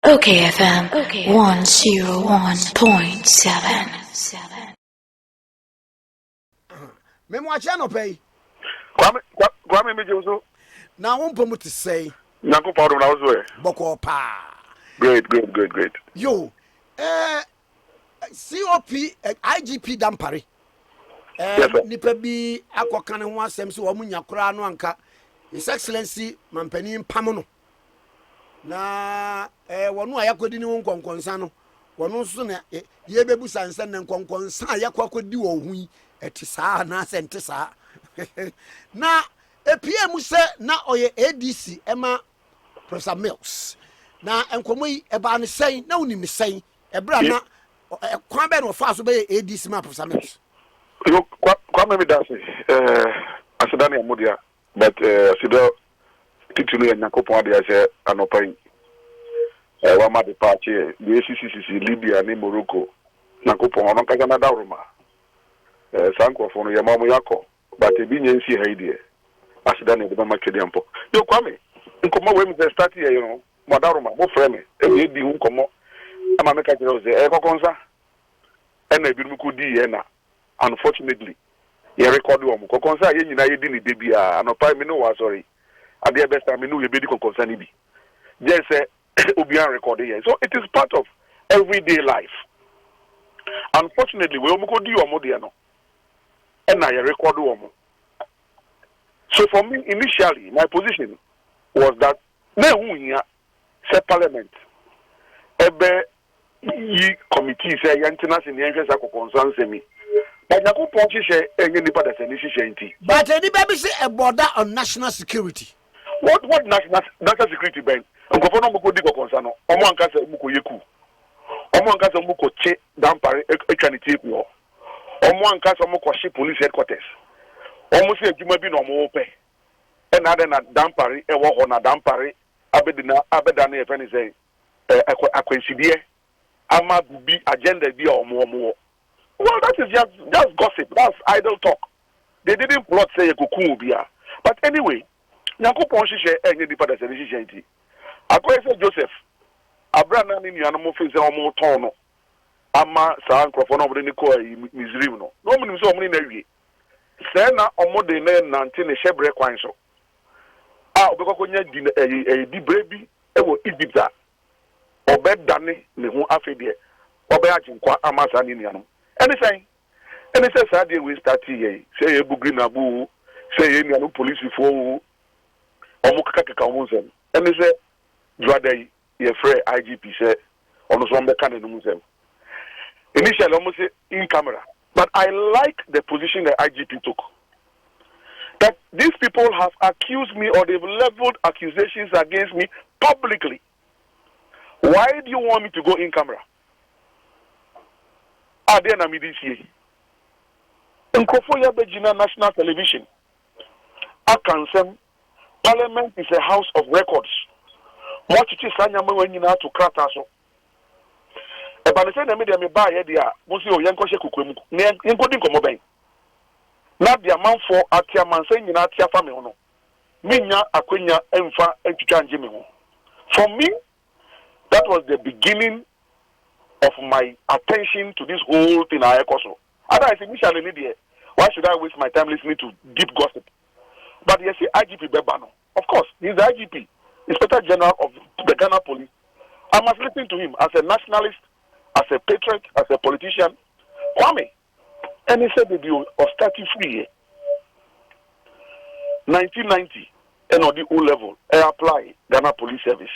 OKFM 101.7. Memo achano pay. Kwame mejoso. Na wompo mu to say. Nyanko pa do na ozo e. Boko pa. Great. Yo, COP IGP Dampare. Nipa bi akoka ne ho asem se wo munya kora no anka. His Excellency Mampani Pamo no. Na wonu ayakodi ni wonkonkonsa no. Wonu so na ye bebu sansan na nkonkonsa ayakodi wo hu eti saa na sente saa. Na EPM se na oye ADC ema Prof Mills. Na enkomo yi eba ne sen na unim ne sen ebra na kwan be no fa so be ADC ma Prof Mills. Yo kwame me dase asedane amodia but asido titulu ya Nyankopon de ase anopan wa ma de party the ACCC Libya ni Morocco Nyankopon ono kaga na dawroma sankrofo no yamamu yako but ebi nyensi haidie asedane de ma twede ampo yo kwame nkomo we me start here you know madaroma mo frame e di nkomo ama me ka jere ze kokonsa na ebi mu di ye na unfortunately ye record wo mo kokonsa ye nyina ye di ni debia anopa me no wa sorry ade best time no ye be di kokonsa ni bi just say obian record here so it is part of everyday life. Unfortunately we mo ko di wo mo de no na ye record wo mo. So for me initially my position was that na hu nya say parliament ebe yi committee say yantina se ne nhwesa kokonsa nsemi but Nyankopon hye enye nipa da se ne hye nti But any baby say a border on national security. what national security ben nkofo no mko di kokonsa no omo anka se mko yeku omo anka se mko che Dampare etwaniti ku ho omo anka se mko she police headquarters omo se adwuma bi no omo pe e na na Dampare e wo ho na Dampare abeda na efe ni say akwensidie ama bi agenda bi omo. Well, that is just gossip. That's idle talk. They didn't plot say Koku Obia. But anyway, Nyankopon hye enye dipa da se hye nti. Akoye say Joseph Abraham ni nuanom fe se omo ton no. Ama saa nkrofo no obde ni ko Misrim no. No munim se omo ni na wie. Se na omo de na nante ne hyebre kwan so. Obekoko nya di brebi e wo Egypt a. Obedane ne ho afedie. Obe aginkwa ama saa ni nuanom. Anything Saturday we start here. Say you green abu, say you no police for Omukaka Musem. And they say, Drade, your friend IGP said, on some mechanic Musem. Initially, almost in camera. But I like the position the IGP took. That these people have accused me or they've leveled accusations against me publicly. Why do you want me to go in camera? Ade na midisi nkofo ya bejina national television akansem parliament is a house of records mo chichi sanya ma wanyina to krata so e ba ne se na me de me ba ye dia mo si o yenko hye kokwemu ne yenko di nkomo ben na dia manfo atia mansa nyina atia fa me ho no menya akwenya emfa entwitwa nje me ho. For me that was the beginning of my attention to this whole thing. Otherwise, initially, why should I waste my time listening to deep gossip? But you see, IGP Bebano, of course, he's the IGP, Inspector General of the Ghana Police. I must listen to him as a nationalist, as a patriot, as a politician. Kwame, and he said the deal of 33 1990, and on the O level, I apply Ghana Police Service.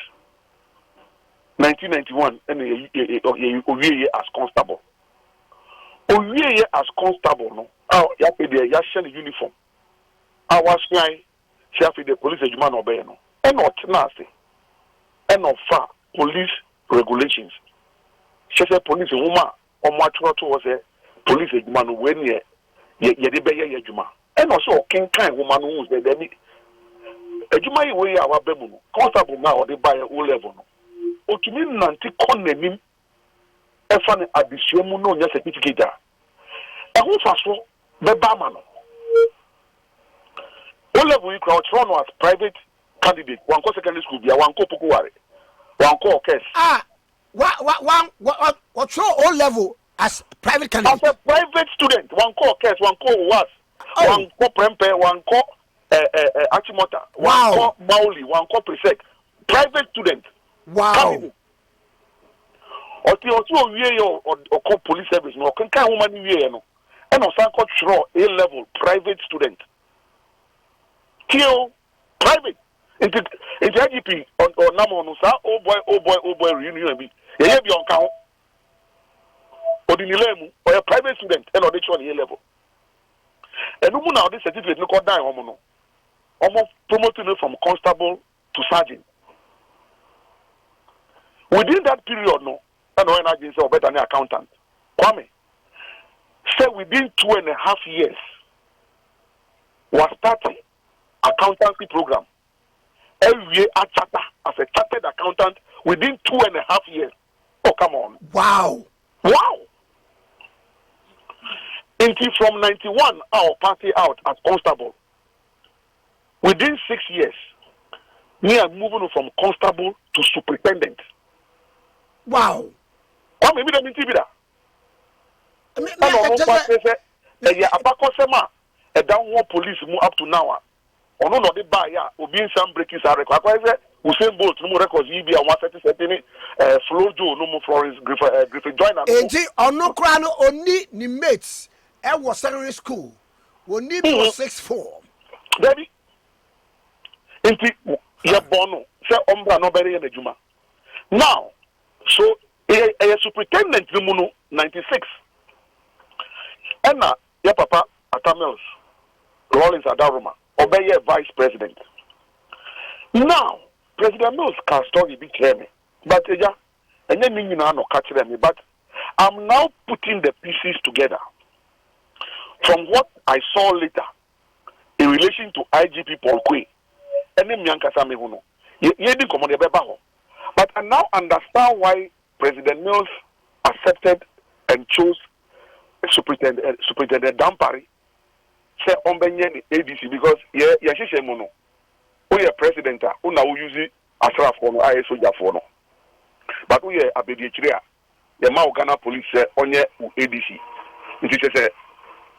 1991 and Owieye as constable. Owieye as constable no. Ya pe de ya share uniform. Our sky she have the police adwuma no obey no. E no tena ase. E no fa police regulations. She say police woman omo atworo to was police adwuma no we ne ye de be ye adwuma. E no so ken kan woman no use de bi. Adwuma yi we ya wa be mu no. Constable na o de buy O level no. Otumi nanti konanim efa ne abisuamu no nya certificate a ehun faso beba ma no o level you crowd run as private candidate one secondary school bia one ko pokuware one ko case What's your O level as private candidate? As a private student, one call case, one call was, one call prempe, one call Achimota, one call Mauli, one call Presec. Private student. Wow. Or call police service, no, can woman no. And also call A level private student. Kill private. Into IGP or Namo no sa oh boy reunion be. You have your account. Or the Nilemu or a private student and or they show the A level. And no now this certificate no call die homo. Almost promoting it from constable to sergeant. Within that period, no, and when I say better than accountant, Kwame, say within 2.5 years, was starting accountancy program. Every year as a chartered accountant within 2.5 years. Oh, come on. Wow. Until from 91, our party out as constable. Within 6 years, we are moving from constable to superintendent. Wow. Come maybe the TV da. A downward police move up to now. Or no, the buy ya, obi some breakings are required. Usain Bolt no records EB and 130 Flo Joe no more Florence Griffith joiner. Enti ono kra no oni ni mates e was secondary school. Oni be 6 form. Baby. Enti ya bono say ombra no bere na juma. Now, so a superintendent no 96. Enna ya papa Atamels Rollins Adaroma obey vice president. Now, President Mills can story be clear me, but and then you know catch me. But I'm now putting the pieces together from what I saw later in relation to IGP Paul Kwe and then Miankasa Mehuno. But I now understand why President Mills accepted and chose Superintendent Dampare say ombenye ADC because yashishe mono we president una use asraf for no ISO for no but we abedi chire the ma Ghana police say onye ADC it say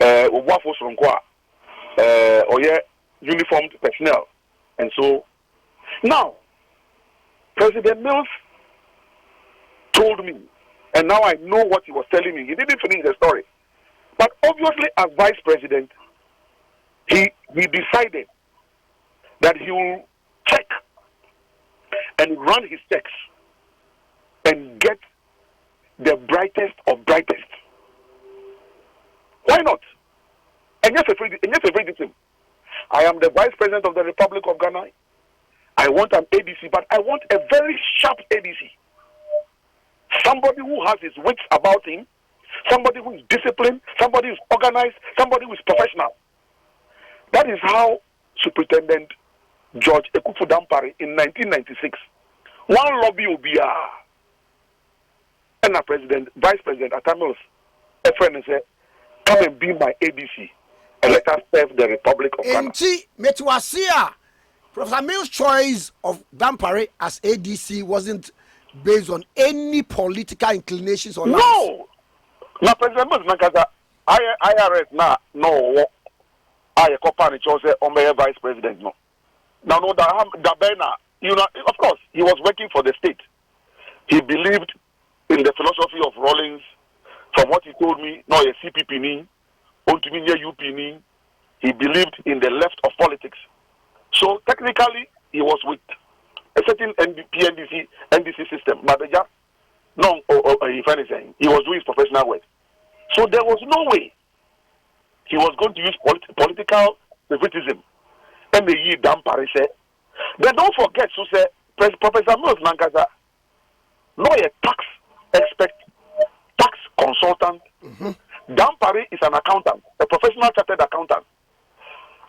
obuafo soronko oye uniformed personnel and so now President Mills told me and now I know what he was telling me. He didn't finish the story, but obviously as vice president he decided that he will check and run his checks and get the brightest of brightest. Why not? And yes, I am the vice president of the Republic of Ghana. I want an ADC, but I want a very sharp ADC. Somebody who has his wits about him, somebody who is disciplined, somebody who is organized, somebody who is professional. That is how Superintendent George Koku Dampare in 1996, one lobby obia, and a vice president Atamils, a friend said, come and be my ADC and let us serve the Republic of Ghana. Professor Mills' choice of Dampare as ADC wasn't based on any political inclinations or no. Now President Mills Nakaza IRS no I company chose on vice president no. Now no that Bena, you know, of course he was working for the state. He believed in the philosophy of Rawlings. From what he told me, no a CPP ni, UP ni. He believed in the left of politics. So technically he was with a certain NDC system, but no, if anything, he was doing his professional work. So there was no way he was going to use political favoritism. And the year Dampare said, then don't forget, so say Professor Mills Nankaza, no a tax expert, tax consultant. Dampare is an accountant, a professional chartered accountant.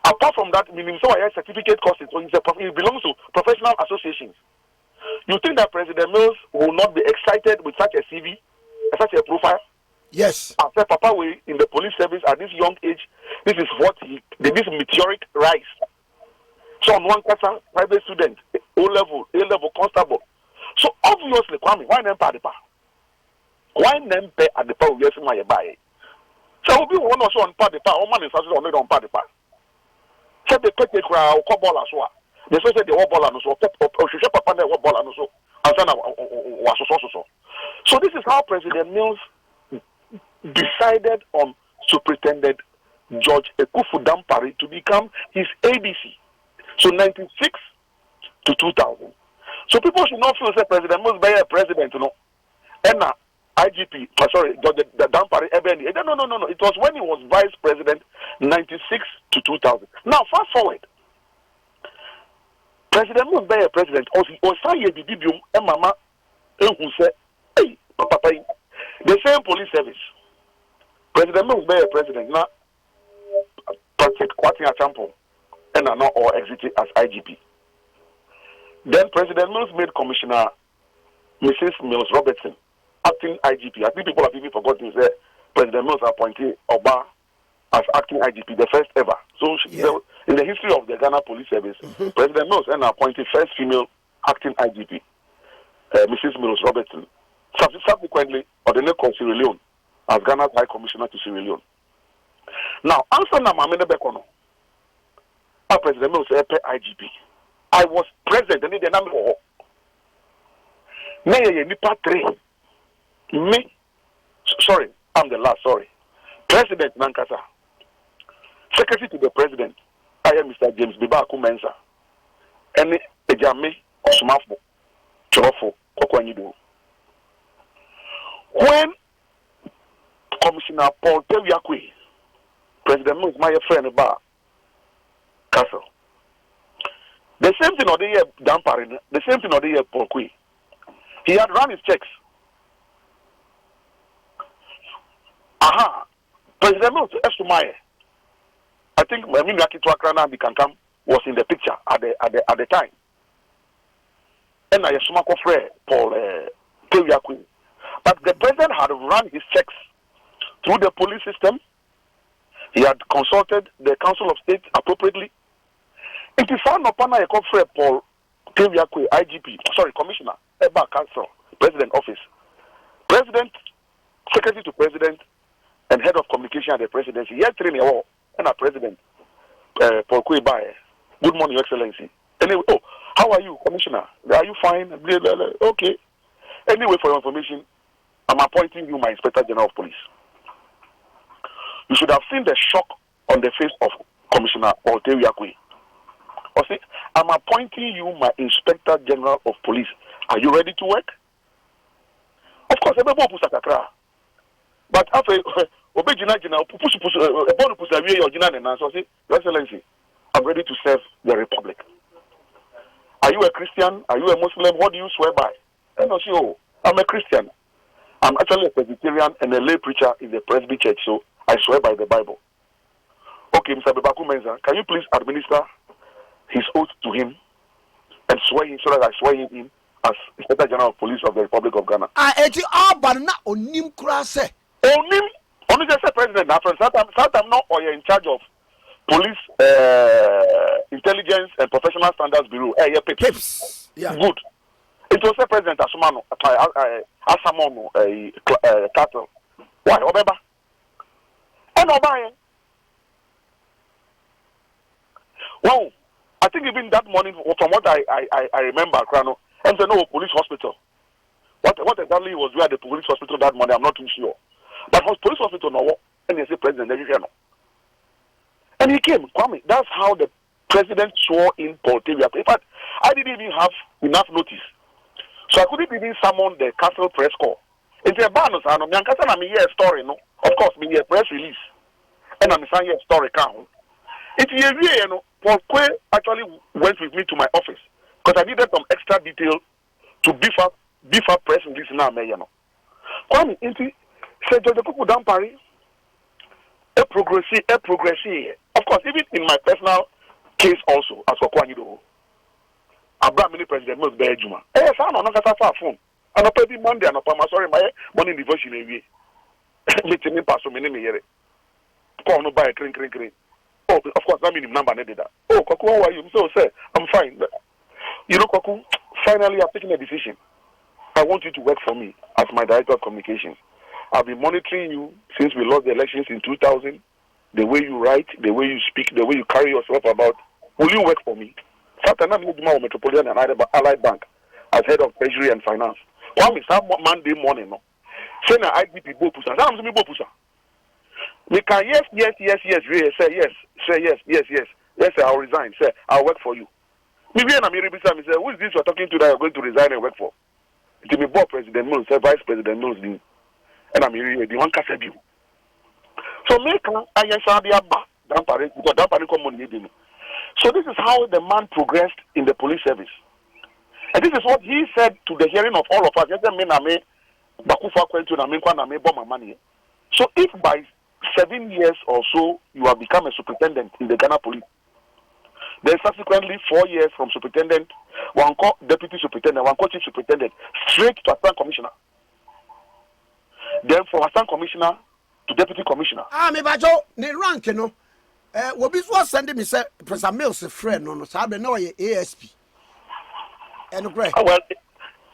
Apart from that, meaning so I have certificate courses, so it belongs to professional associations. You think that President Mills will not be excited with such a CV, such a profile? Yes. After Papa Way in the police service at this young age, this is what this meteoric rise. So on one class, private student, A level constable. So obviously, Kwame, why not Padipa? Why nem pay at the power yes my buy? So we one also on part the power, man is also on part the power. So they pay the crowd, ball as well. They say the war ball and so, or should papa the war ball and so, and so this is how President Mills decided on Superintendent George Ekufu Dampare to become his ADC. So 96 to 2000. So people should not feel that President Mills be a president, you know. And IGP, George Dampare, no. It was when he was vice president, 96 to 2000. Now fast forward. President Mills be a president. And Mama, who said, hey, Papa, the same police service. President Mills be a president now. Patrick Kwatin Achampo and are not all exited as IGP. Then President Mills made Commissioner Mrs. Mills Robertson acting IGP. I think people have even forgotten to say President Mills appointed Oba as acting IGP, the first ever. So in the history of the Ghana Police Service, President Mills and appointed first female acting IGP, Mrs. Mills Robertson. Subsequently, Odeneko Sierra Leone as Ghana's High Commissioner to Sierra Leone. Now, answer na Mamene Bekono. President Mills IGP. I was present and the number of me. Sorry, I'm the last. Sorry, President Nankasa, Secretary to the President. I am Mr. James Bibaku Mensa. And Ejame Osmafo Chorofo Koku Anyidoho. When Commissioner Paul Tewiakwe, President Mills, my friend about Castle. The same thing on the year Dampare, the same thing on the year Paul Kwe. He had run his checks. President Mills Estumaya. I think Mimaki Twakrana Bikankam was in the picture at the time. And I Sumako Frere Paul Tewiakwe. But the president had run his checks through the police system. He had consulted the Council of State appropriately. It is found upon a conference Paul Tewiakwe, IGP, Commissioner, Eba Council, President Office. President, Secretary to President, and Head of Communication at the Presidency. Yet training and a President, Paul Kwe. Good morning, Your Excellency. Anyway, how are you, Commissioner? Are you fine? Okay. Anyway, for your information, I'm appointing you my Inspector General of Police. You should have seen the shock on the face of Commissioner Paul Tewiakwe. I'm appointing you my Inspector General of Police. Are you ready to work? Of course, everybody puts a cry. But after Your Excellency, I'm ready to serve the Republic. Are you a Christian? Are you a Muslim? What do you swear by? And I say, I'm a Christian. I'm actually a Presbyterian and a lay preacher in the Presby Church, so I swear by the Bible. Okay, Mr. Bibaku Mensa, can you please administer his oath to him and swear him so that I swear him in as Inspector General of Police of the Republic of Ghana? Onim, only just a president. Now, from I'm not or you're in charge of Police Intelligence and Professional Standards Bureau. PIPS. Yeah. Good. It was a president Asumano, Asamono, Cattle. Why? Obeba. And Obaye. Wow. I think even that morning, from what I remember, Krano, and said, no, police hospital. What exactly was where the police hospital that morning, I'm not too sure. But was police hospital no, and they say president, and he came, Kwame. That's how the president swore in Paul Tewiakwe. In fact, I didn't even have enough notice. So I couldn't even summon the Castle press call. It's a bonus, I know. I'm a story, no? Of course, me a press release. And I'm saying a story count. It's a year, you know. Paul Kwe actually went with me to my office because I needed some extra detail to beef up press release now, you know. Kwame, said the Koku Dampare, a progressive. Of course, even in my personal case also, as for Koku Anyidoho, Abraham mini President Mills be Juma. I no kata far phone. And every Monday and sorry, my morning devotion away. Meeting pastor me here. Call no buy cring. Oh, of course, that means number needed that. Oh, Koku, how are you? So say, I'm fine. You know, Koku, finally I've taken a decision. I want you to work for me. as my director of communications. I've been monitoring you since we lost the elections in 2000. The way you write, the way you speak, the way you carry yourself about. Will you work for me? Saturday Metropolitan and Allied Bank as head of Treasury and Finance. One is Monday morning. No, say na IGP Bopusa. Say me Bopusa. We can yes, say yes. I'll resign. Say I'll work for you. Maybe I'm say, who is this you're talking to that you're going to resign and work for? It will be Bob President Mills, Vice President Mills, and I'm here. The one can you. So make Dampare because Dampare come. So this is how the man progressed in the police service. And this is what he said to the hearing of all of us. So if by 7 years or so you have become a superintendent in the Ghana police, then subsequently 4 years from superintendent, one deputy superintendent, one chief superintendent, straight to assistant commissioner. Then from assistant commissioner to deputy commissioner. Me bajo ne rank no. Obi so send me say Professor Mills a friend no say be no ASP. And great. Well,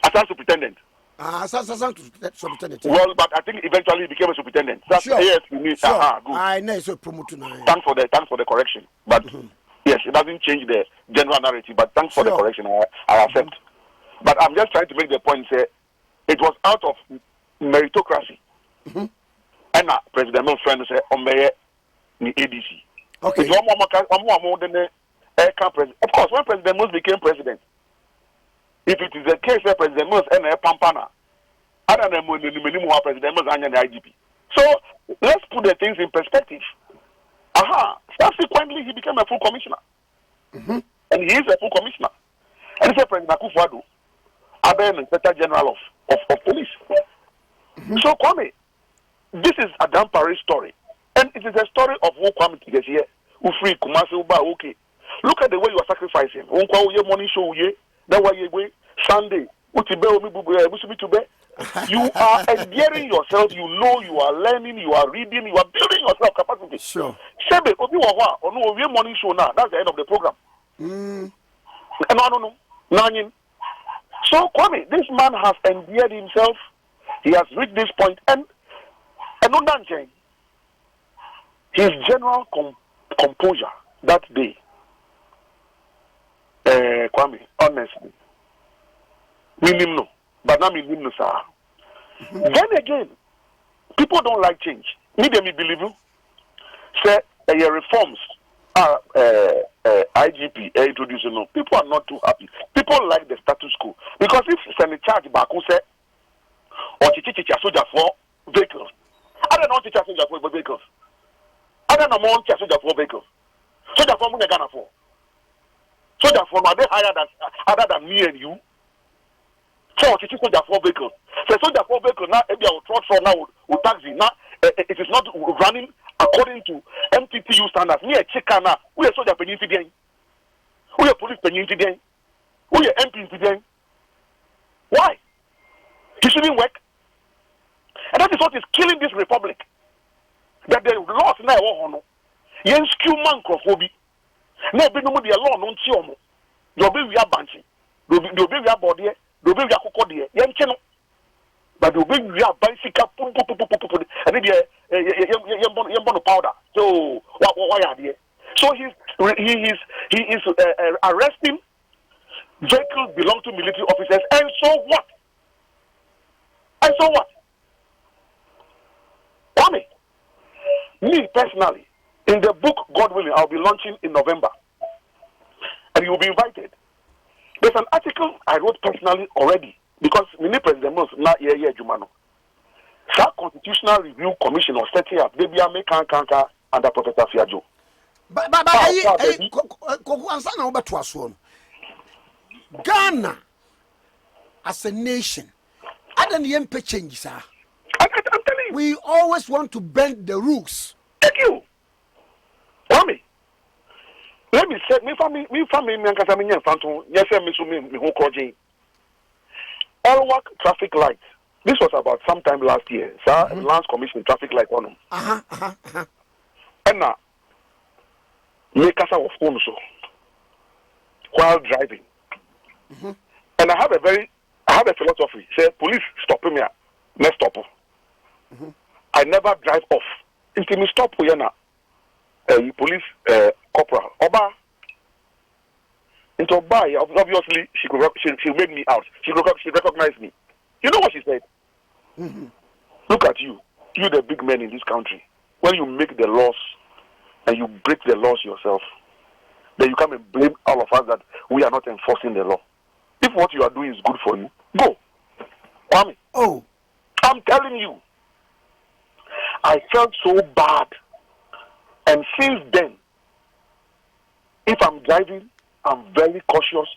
assistant superintendent. Assistant superintendent. Well, but I think eventually he became a superintendent. That's sure. ASP means sure. Good. I know so promote now. Thanks for the correction. But yes, it doesn't change the general narrative, but thanks for the correction. I accept. But I'm just trying to make the point say it was out of meritocracy. And President Mills' friend said, the ADC. Okay. Of course, when President Mills became president, if it is the case that President Mills and Pampana, other than President Mills and the IGP. So let's put the things in perspective. Subsequently, he became a full commissioner. And he is a full commissioner. And he said President Akufo-Addo, Aben Inspector General of Police. So Kwame, this is a Dampare story. And it is a story of who Kwame is here, who free Kumasi Uba, okay. Look at the way you are sacrificing. Money show ye, that way you Sunday, you are endearing yourself, you know you are learning, you are reading, you are building yourself capacity. Sure. Sebe, no morning show now. That's the end of the program. No. So Kwame, this man has endeared himself. He has reached this point, and his general composure that day, Kwame, honestly, no, but now no, sir. Then again, people don't like change. Me believe you. Say reforms are IGP introducing. No, people are not too happy. People like the status quo because if send a charge back, who say or chicha soldier for vehicles. I don't know chicha soldier for vehicles. I don't know more chicha soldier for vehicles. Soldier for money Ghana for. Soldier for are they higher than other than me and you? So chicha soldier for vehicles. So soldier for vehicles now maybe I will throw now with taxi now. It is not running according to MTTU standards. Me a chicken now. We a soldier penny today. We a police penny today. We a MP today. Why? He shouldn't work. And that is what is killing this republic. That the laws now are yen skew man crofobia. Now be no more the law non chiomo. You'll be we are banshee. You'll be we are body. You'll be we are cocody. Yen cheno. But you'll be we are bicycle. And then yen powder. So why are they? So he is arresting vehicles belong to military officers. And so what? And so what? Kwame, me personally, in the book, God willing, I'll be launching in November. And you will be invited. There's an article I wrote personally already because many President Mills not here Jumano. That Constitutional Review Commission was setting up. They be a make kanka under Professor Fiajo. But Koku Ansana over to us one. Ghana as a nation. I don't even change, sir. I'm telling you. We always want to bend the rules. Thank you. Kwame. Let me say, me family, yes, me who called Elwak traffic light. This was about sometime last year, sir. Lance Commission traffic light on them. And now, make us our phone so while driving. And I have a philosophy. Say, police stop me. Let's stop. I never drive off. Until me stop here now. Police corporal. Oba. Into Oba, obviously, she made me out. She recognized me. You know what she said? Look at you. You the big men in this country. When you make the laws and you break the laws yourself, then you come and blame all of us that we are not enforcing the law. If what you are doing is good for you, go. Kwame. Oh. I'm telling you. I felt so bad. And since then, if I'm driving, I'm very cautious.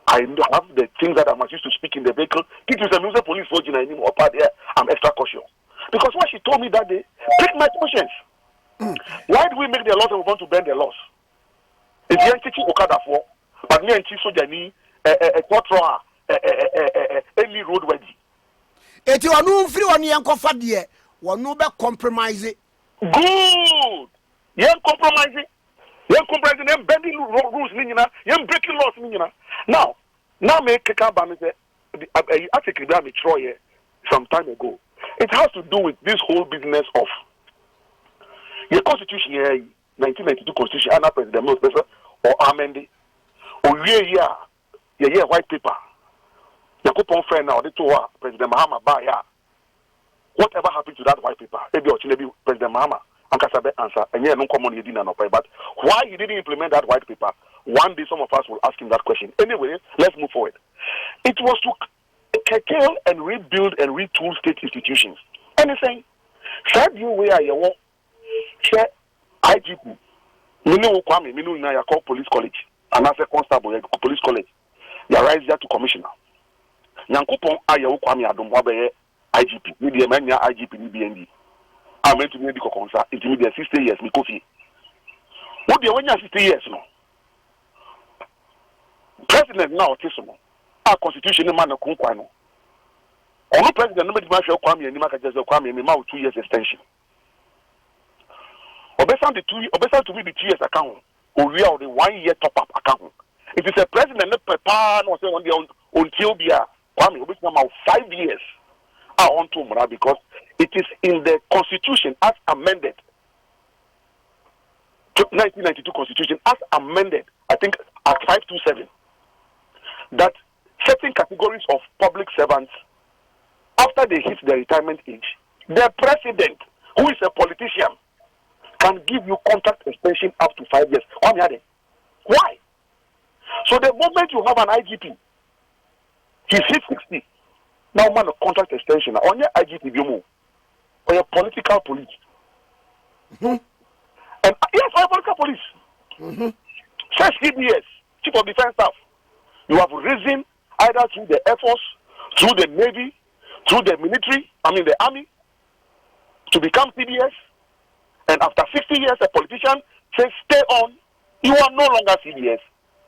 I have the things that I must use to speak in the vehicle. It is a music police forging anymore up there. I'm extra cautious. Because what she told me that day, pricked my conscience. Why do we make the laws and we want to bend the laws? If you ain't teaching Okada for, but me and Chiso Jani, any road ready. If you are no free on your coffee, dear, one no be compromise it. Good. You're compromising. You're compromising. You're bending rules, you're breaking laws. Now make a ban. I take a Troy some time ago. It has to do with this whole business of your constitution here, 1992 constitution, and President Mills or amended, or yeah, white paper. You could friend now, they told President Mahama Baya. Whatever happened to that white paper? Maybe President Mahama and Kasabe answer, and yeah, no common you didn't know. But why he didn't implement that white paper? One day, some of us will ask him that question. Anyway, let's move forward. It was to curtail and rebuild and retool state institutions. Anything? Said you where you want? Share IGP. Minu Kwame, Minu na call police college, and as a constable, police college. You rise there to commissioner. Nyankopon ayewo Kwame Adom wabe IGP. We the man IGP ni BND. I meant to be the consa. It will be 60 years. Me coffee. What do you want 60 years no? President now tismo. Our constitution man no kunkwa no. Ono president no be ma hwe Kwame ani maka jese Kwame me ma 2 years extension. Obesan to me the 2 years account. We are the 1 year top up account. It is a president no prepare no say on the until bia Kwame obi na 5 years. I want to mura because it is in the constitution as amended. 1992 constitution as amended, I think at 527, that certain categories of public servants, after they hit the retirement age, the president, who is a politician, can give you contract extension up to 5 years. Why? So the moment you have an IGP, he's hit 60. Now man a contract extension on your IGP or your political police. And yes, or political police. First CBS, Chief of Defense Staff, you have risen either through the Air Force, through the Navy, through the military, the army, to become CBS. And after 60 years, a politician says, stay on. You are no longer CBS.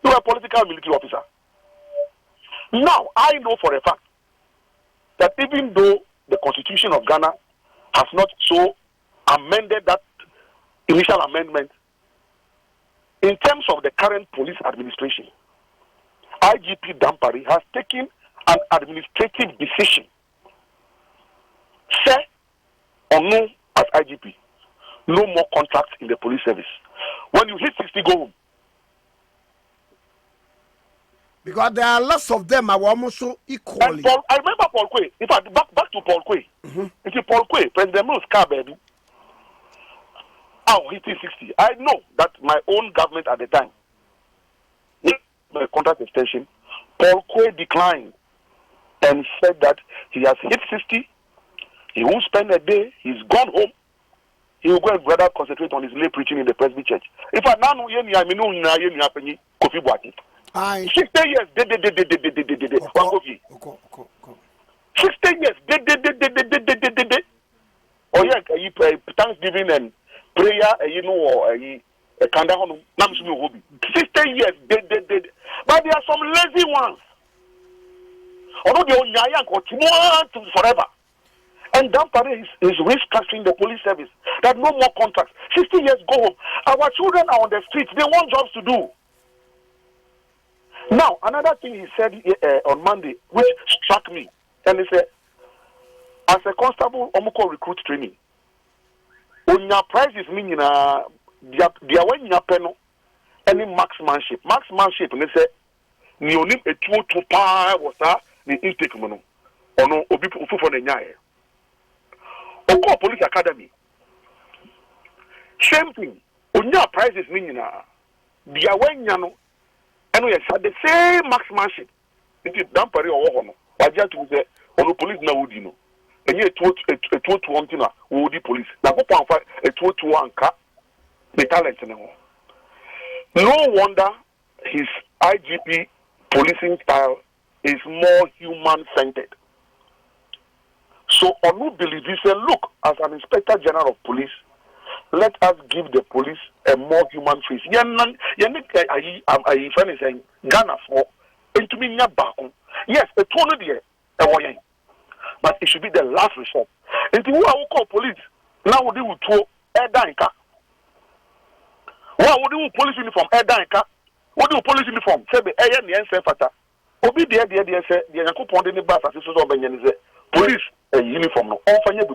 You are a political military officer. Now, I know for a fact that even though the Constitution of Ghana has not so amended that initial amendment, in terms of the current police administration, IGP Dampare has taken an administrative decision. Say or no as IGP, no more contracts in the police service. When you hit 60, go home. Because there are lots of them are almost so equally. And I remember Paul Quay. In fact, back to Paul Quay. It's Paul Quay, President Mills' car, baby. Oh, hitting 60. I know that my own government at the time, the contract extension, Paul Quay declined and said that he has hit 60. He won't spend a day. He's gone home. He will go and rather concentrate on his lay preaching in the Presby Church. In fact, now I mean, Kofi Boati. 60 years, 60 years, oh yeah, Thanksgiving and prayer, or a kind of 60 years, but there are some lazy ones. Although they are forever. And Dampare is restructuring the police service. That no more contracts. 60 years, go home. Our children are on the streets. They want jobs to do. Now, another thing he said on Monday, which struck me, and he said, as a constable, omoko recruit training. Onya prices meaning dia when ya peno any marksmanship. Marksmanship ne say ni onim etuo to pa was the intake mono. Ono obi fufo na nyae. Oko police academy. Same thing. Onya prices meaning dia when ya no eno yes the same marksmanship. It is Dampare or no. Waja to say ono police na wudi no. Enye etuo to one na wudi police. Na go pan fa etuo to anka the talent no. No wonder his IGP policing style is more human-centered. So, Onu believe he said, look, as an inspector general of police, let us give the police a more human face. Ghana for into me yes, a tono dear, but it should be the last resort. And who I will call police now would do to Edanka. What would do police uniform? Edanka. What do police uniform? Say the air and the answer fata. Obi dear say the Yanko Pond in the bus as of police a uniform no all for you to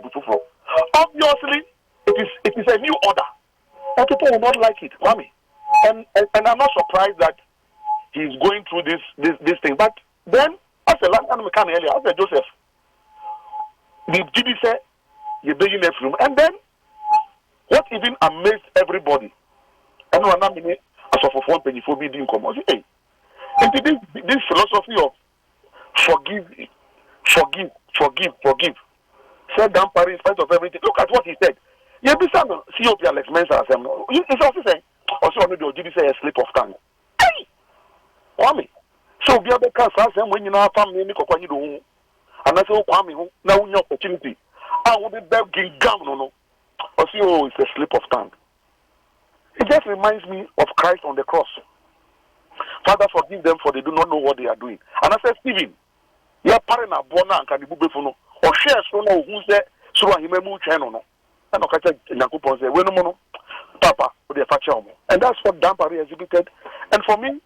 obviously it is a new order. And people will not like it, Kwame. And I'm not surprised that he's going through this thing. But then as a last time we earlier, as a Joseph, the GD said you're being a room. And then what even amazed everybody, and one minute as of one penny for being come. Hey, into this philosophy of forgive. Said Dampare in spite of everything. Look at what he said. You be some COP Alex Mensa assembly. It's also saying also on the GD say a slip of tongue. Hey, Kwame. So be able to say when you know family ni Koku Anyidoho, and I say Kwame now we opportunity. I will be begging gam no. Or see it's a slip of tongue. It just reminds me of Christ on the cross. Father, forgive them for they do not know what they are doing. And I said, Stephen, you are parent a bona and can be buffalo or share so no who said so he may move channel no. And okay, Nakupon say, well, no, Papa, with the facture. And that's what Dampare exhibited. And for me,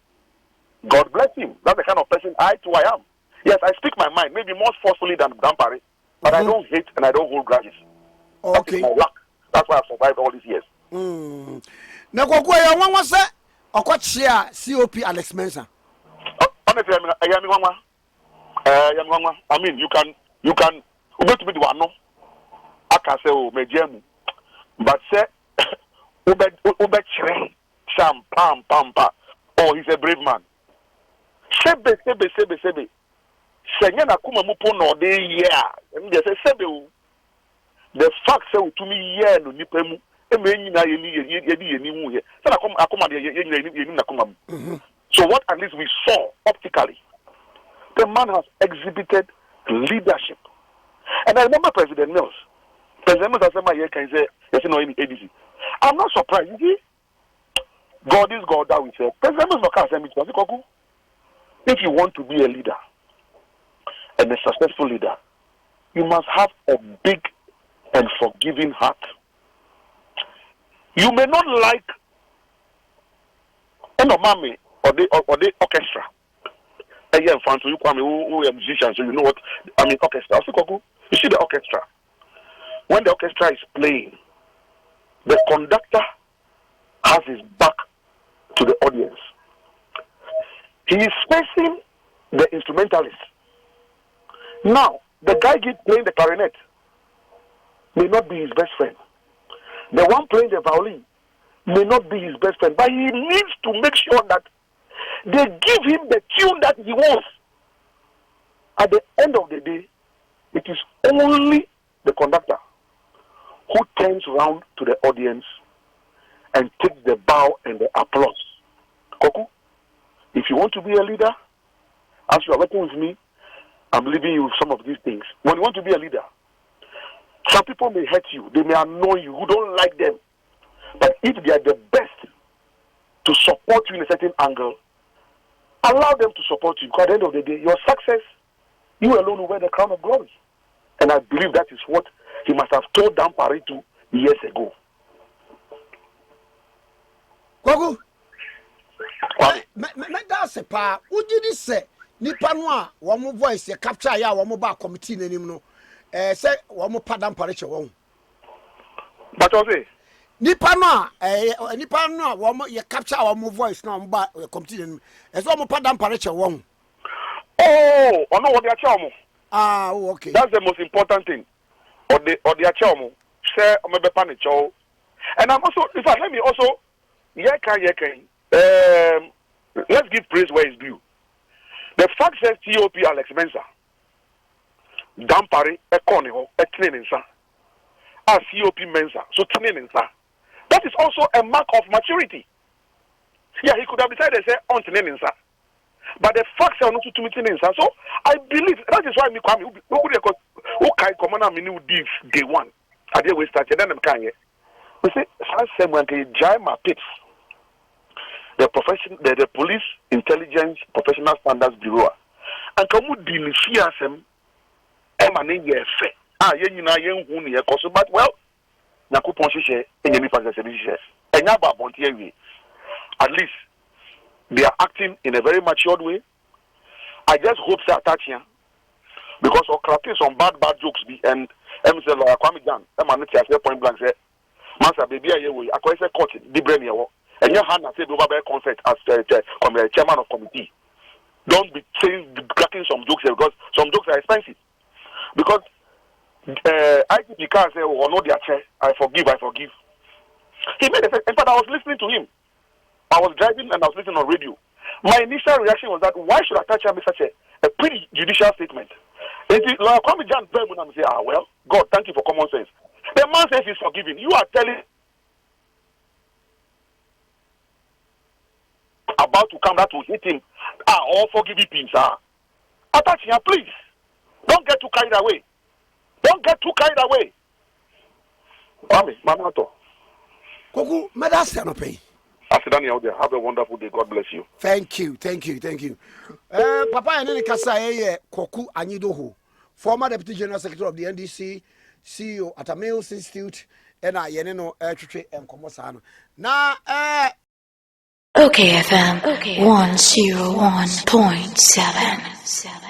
God bless him. That's the kind of person I am. Yes, I speak my mind, maybe more forcefully than Dampare, but I don't hate and I don't hold grudges. Okay. That is my luck. That's why I've survived all these years. Now, Koku, I want to say, or what share COP Alex Mensa? Honestly, I mean, you can go to me the one, no? I can say, oh, Mejem, but say, Sham, pam, oh, he's a brave man. Sebe. Senya na kuma mupo no de yeah. And they say Sebe, the fact say to me yeah no nipa mu. So what at least we saw optically, the man has exhibited leadership. And I remember President Mills. President Mills has said, yes, no, ADC. I'm not surprised. You see, God is God that we say. President Mills can't say, if you want to be a leader and a successful leader, you must have a big and forgiving heart. You may not like mommy or the orchestra. Again, fans, you come who are musicians, so you know what I mean. Orchestra. You see the orchestra. When the orchestra is playing, the conductor has his back to the audience. He is facing the instrumentalist. Now, the guy playing the clarinet may not be his best friend. The one playing the violin may not be his best friend, but he needs to make sure that they give him the tune that he wants. At the end of the day, it is only the conductor who turns around to the audience and takes the bow and the applause. Koku, if you want to be a leader, as you are working with me, I'm leaving you with some of these things. When you want to be a leader, some people may hurt you, they may annoy you, who don't like them. But if they are the best to support you in a certain angle, allow them to support you. Because at the end of the day, your success, you alone will wear the crown of glory. And I believe that is what he must have told Dampare to years ago. Koku, that's a pa. Would you say, Nipanwa, one more voice, a capture ya, one more back committee, no. say wɔn pa Dampare kyɛ wɔn. But also, nipa no a wɔn yɛ capture wɔn voice na wɔn ba computer nim. Ɛsɛ wɔn pa Dampare kyɛ wɔn. oh, no, what they are telling me. Oh, okay. That's the most important thing. Or they are telling me. Say, I'm a panic show. And I'm also, in fact, let me also, let's give praise where it's due. The fact says TOP Alex Mensa, Dampare, Econeho, Etninsa, COP Mensa, so Tninsa. That is also a mark of maturity. Yeah, he could have decided to say on Tninsa. But the facts are not to meet Tninsa. So I believe that is why me come who can come on and me day one. I did we started then I'm kind. We say someone can jam my pits. The Police Intelligence Professional Standards Bureau. And come with the fearsome emanate ye fe. Yen na yen hu ne ekoso but well Yakupon share enemy pastor share. Enya ba bontie wi. At least they are acting in a very matured way. I just hope they attach here because of crafting some bad jokes be and MSL lawyer Kwame Jan. Emanate say point blank say Master baby aye we akwese court di brain here. And your hand said over by concert as chairman of committee. Don't be saying cracking some jokes here because some jokes are expensive. Because IGP can't say, oh no, their chair, I forgive. He made a in fact I was listening to him. I was driving and I was listening on radio. My initial reaction was that why should attach him such a pretty judicial statement? Lawyer Kwame Jan and say, well, God, thank you for common sense. The man says he's forgiving. You are telling about to come that will hit him. All forgiving things are. Attach him, please. Don't get too carried away. Amen. Manato. Koku, medase no pay. Daniel, have a wonderful day. God bless you. Thank you. Papa and Kasa Koku Anyidoho, former Deputy General Secretary of the NDC, CEO at a Males Institute, and I Yeneno Airtree and Comosano. Now, OKFM 101.7.